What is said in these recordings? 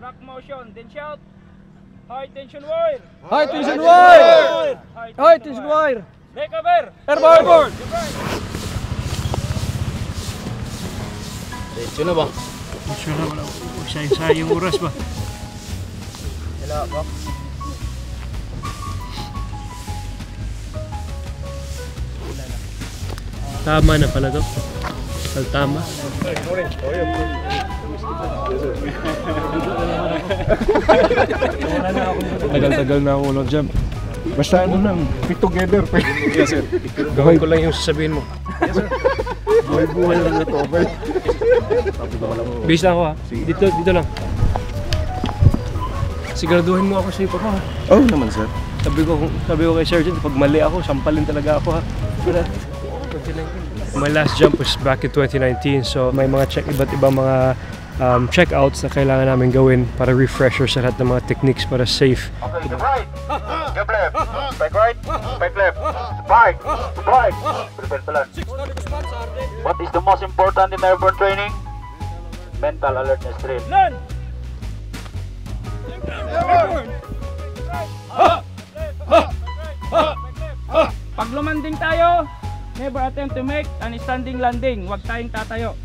Track motion, then shout. High tension wire. High tension wire! High tension wire! Take cover. Airborne! Diretso na ba? Diretso na, wala. Sayang oras ba? Wala ba? Tama na pala to. Tama. Tagal-tagal na ako nag-jump. Basta ano lang, fit together. Yes sir. Gawin ko lang yung sasabihin mo. Buhay lang ito, okay? Base lang ako ha. Dito lang. Siguraduhin mo ako sa iyo pa ha. Oh naman sir. Sabi ko kay Sergeant, pag mali ako, sampalin talaga ako ha. My last jump was back in 2019, so may mga iba't ibang mga checkouts na kailangan namin gawin para refresher sa lahat ng mga techniques para safe. Okay, jump right, jump left, spike right, spike left, spike, prepare to land. What is the most important in airborne training? Mental alertness drill. Learn! Pag lumanding tayo, never attempt to make an standing landing. Huwag tayong tatayo.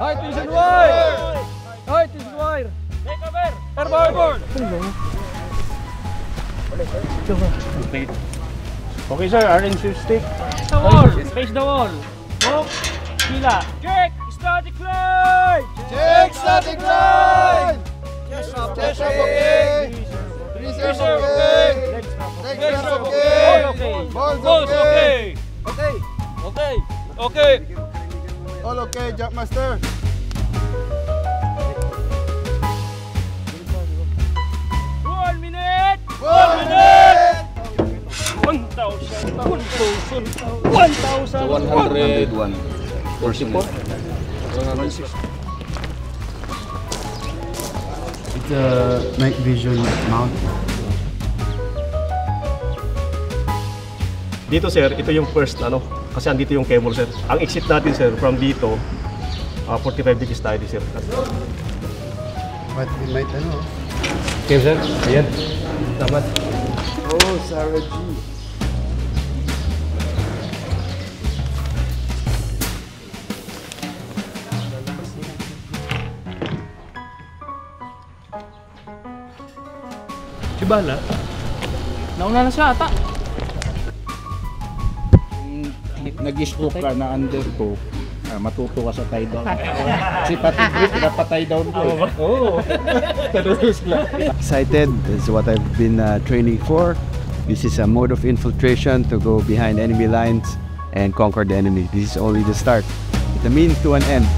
High tension wire! High tension wire! Take cover. Airborne! Okay sir, orange stick. The wall. Face the wall. Walk. Sila. Check. Static line. Check static line! Chest up okay! Reserve okay! Legs okay! Balls okay! Okay. Okay. Okay. All okay, jump master! 1 minute. 1 minute! 1,000. 1,000. 1,000. 101. 44? It's a night vision mount. Dito sir, ito yung first kasi andito yung cable sir. Ang exit natin sir from dito 45 degrees tayo sir. But we might Okay sir, ayan. Tamat. Oh, Sarah G. Chibala. Nauna na siya ata. Nag-scoop ka na under ko, matuto ka sa tie down. Si Patrick Britt, pinapatay down ko. Oo. Excited. This is what I've been training for. This is a mode of infiltration to go behind enemy lines and conquer the enemy. This is only the start. It's a means to an end.